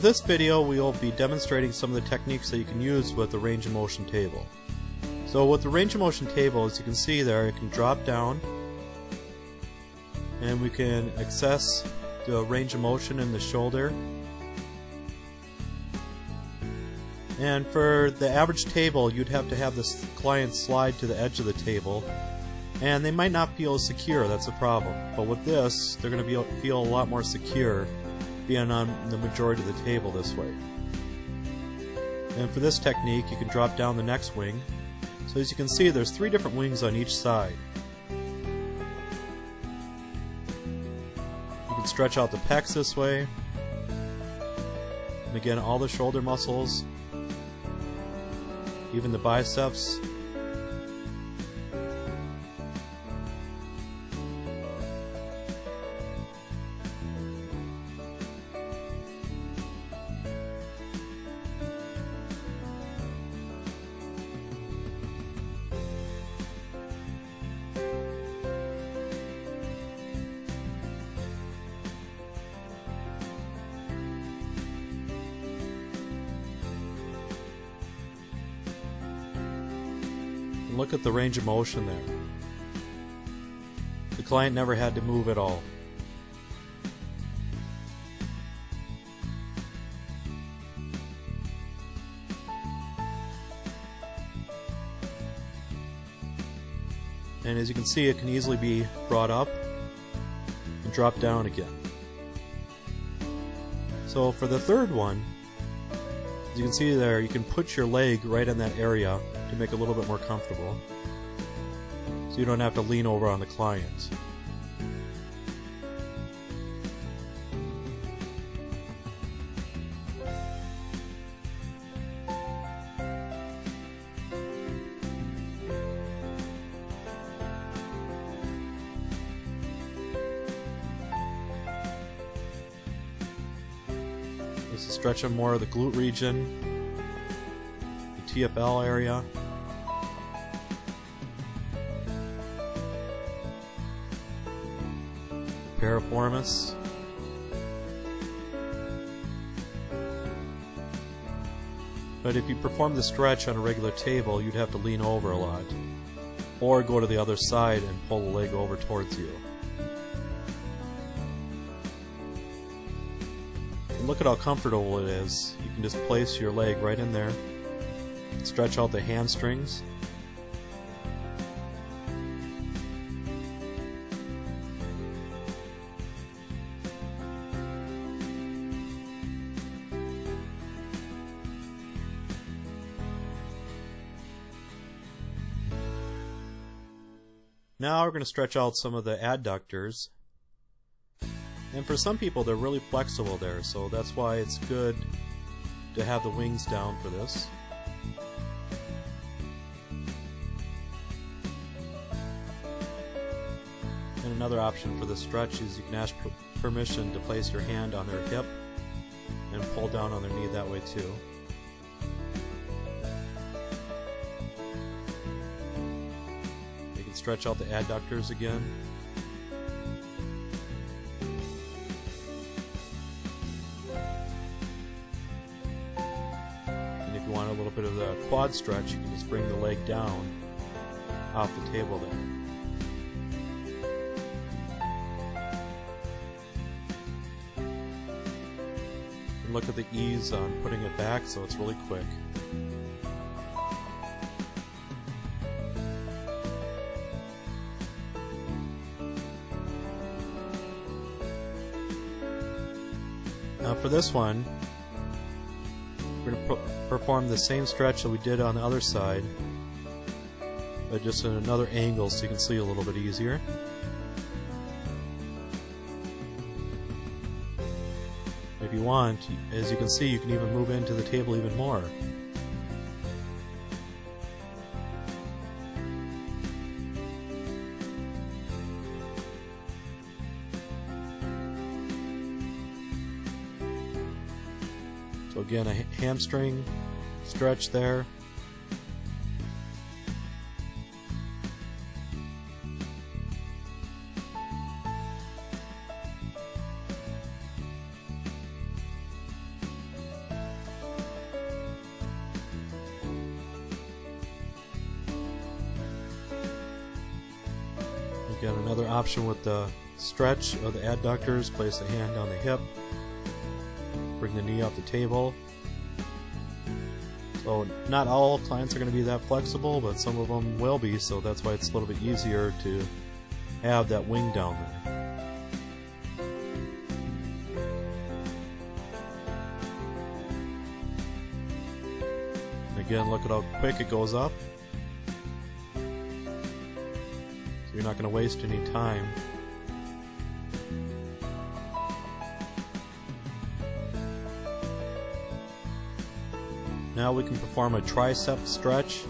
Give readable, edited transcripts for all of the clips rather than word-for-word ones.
With this video, we will be demonstrating some of the techniques that you can use with the range of motion table. So with the range of motion table, as you can see there, it can drop down and we can access the range of motion in the shoulder. And for the average table, you'd have to have this client slide to the edge of the table, and they might not feel secure. That's a problem. But with this, they're going to feel a lot more secure being on the majority of the table this way. And for this technique, you can drop down the next wing. So as you can see, there's 3 different wings on each side. You can stretch out the pecs this way, and again, all the shoulder muscles, even the biceps. And look at the range of motion there. The client never had to move at all. And as you can see, it can easily be brought up and dropped down again. So for the third one, as you can see there, you can put your leg right in that area to make it a little bit more comfortable, so you don't have to lean over on the client. This is stretching more of the glute region, the TFL area. Piriformis. But if you perform the stretch on a regular table, you'd have to lean over a lot, or go to the other side and pull the leg over towards you. And look at how comfortable it is. You can just place your leg right in there, stretch out the hamstrings. Now we're going to stretch out some of the adductors, and for some people they're really flexible there, so that's why it's good to have the wings down for this. And another option for this stretch is you can ask permission to place your hand on their hip and pull down on their knee that way too. Stretch out the adductors again. And if you want a little bit of the quad stretch, you can just bring the leg down off the table there. And look at the ease on putting it back, so it's really quick. Now for this one, we're going to perform the same stretch that we did on the other side, but just at another angle so you can see a little bit easier. If you want, as you can see, you can even move into the table even more. So again, a hamstring stretch there. Again, another option with the stretch of the adductors, place the hand on the hip, bring the knee off the table. So not all clients are going to be that flexible, but some of them will be, so that's why it's a little bit easier to have that wing down there. Again, look at how quick it goes up. So you're not going to waste any time. Now we can perform a tricep stretch.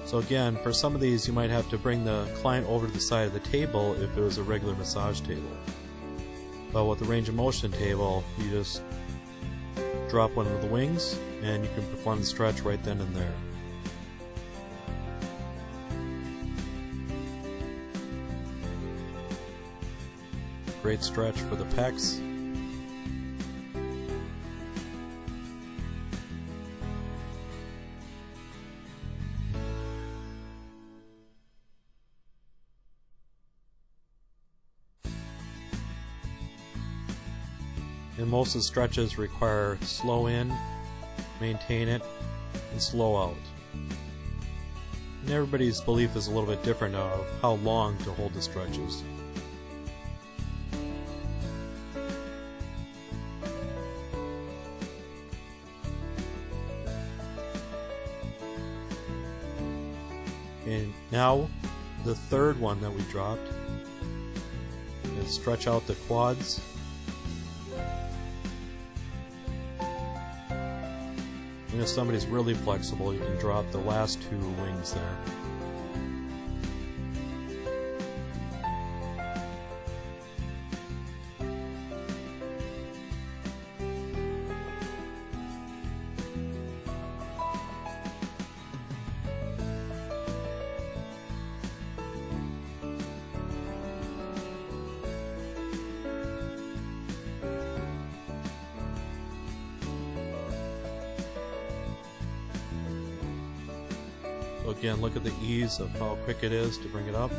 So again, for some of these you might have to bring the client over to the side of the table if it was a regular massage table. But with the range of motion table, you just drop one of the wings and you can perform the stretch right then and there. Great stretch for the pecs. And most of the stretches require slow in, maintain it, and slow out. And everybody's belief is a little bit different of how long to hold the stretches. And now the third one that we dropped is stretch out the quads. And if somebody's really flexible, you can drop the last two wings there. So again, look at the ease of how quick it is to bring it up.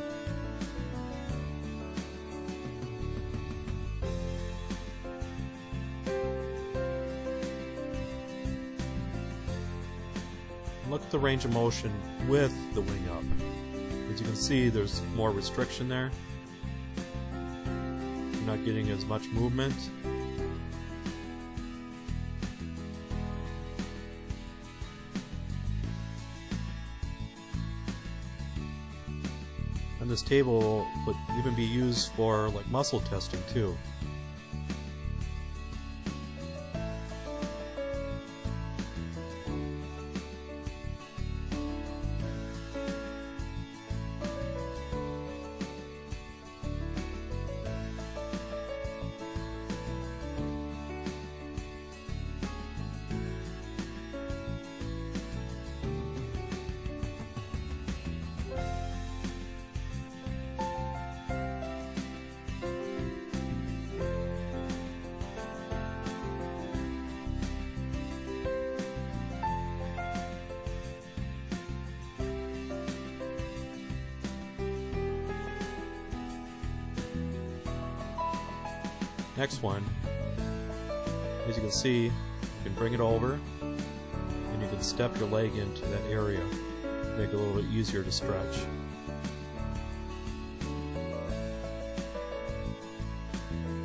And look at the range of motion with the wing up. As you can see, there's more restriction there. You're not getting as much movement. And this table would even be used for like muscle testing too. Next one, as you can see, you can bring it over and you can step your leg into that area, make it a little bit easier to stretch.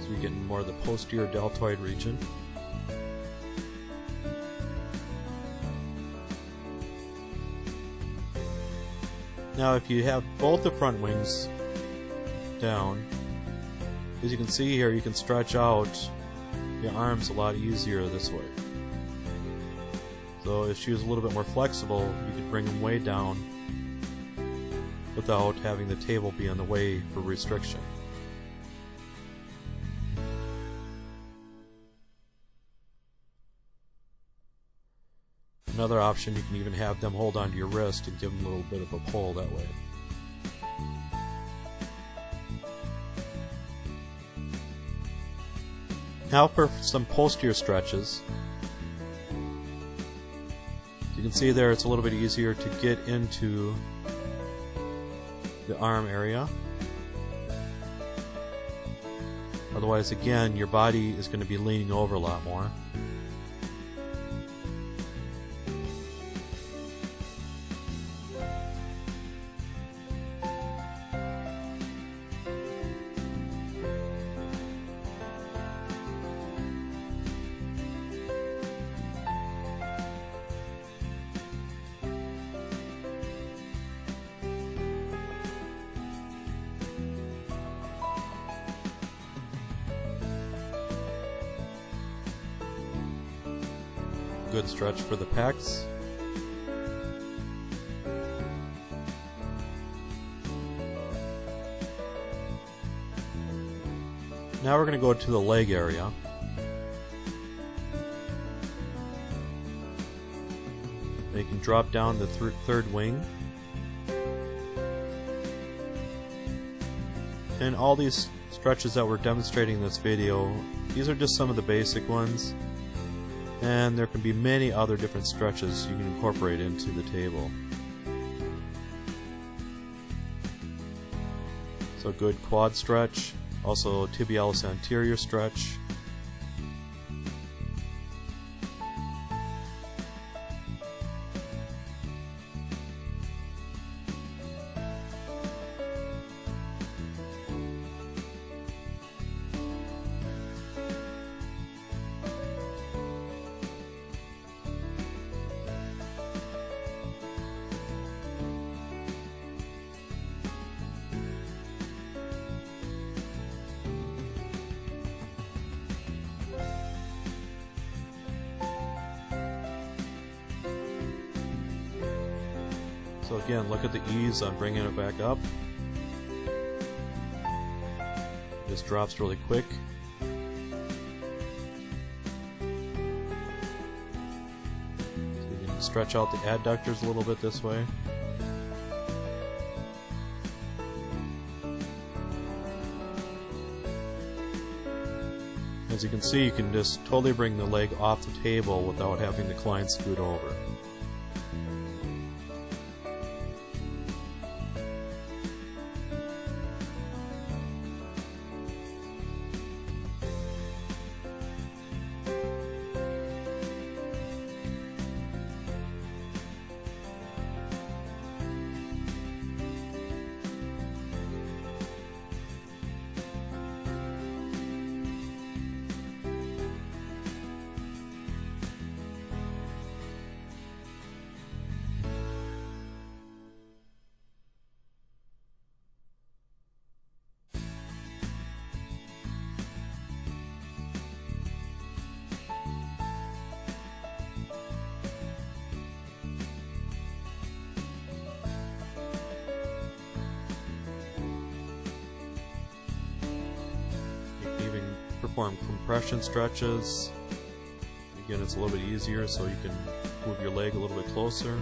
So you're getting more of the posterior deltoid region. Now if you have both the front wings down, as you can see here, you can stretch out your arms a lot easier this way. So if she was a little bit more flexible, you could bring them way down without having the table be in the way for restriction. Another option, you can even have them hold onto your wrist and give them a little bit of a pull that way. Now for some posterior stretches, can see there, it's a little bit easier to get into the arm area. Otherwise, again, your body is going to be leaning over a lot more. Good stretch for the pecs. Now we're going to go to the leg area. Now you can drop down the third wing. And all these stretches that we're demonstrating in this video, these are just some of the basic ones. And there can be many other different stretches you can incorporate into the table. So good quad stretch, also tibialis anterior stretch. So again, look at the ease on bringing it back up. It just drops really quick. So you can stretch out the adductors a little bit this way. As you can see, you can just totally bring the leg off the table without having the client scoot over. Perform compression stretches. Again, it's a little bit easier, so you can move your leg a little bit closer.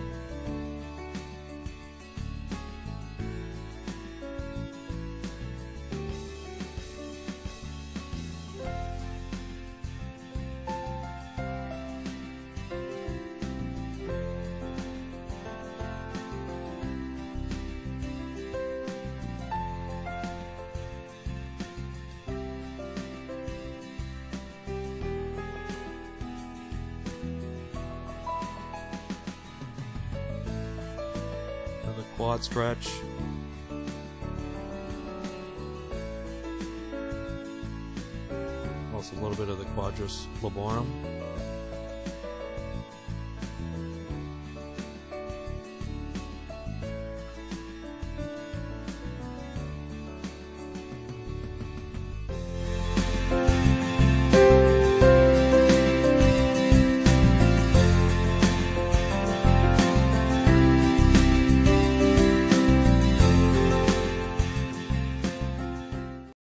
Quad stretch. Also a little bit of the quadris laborum.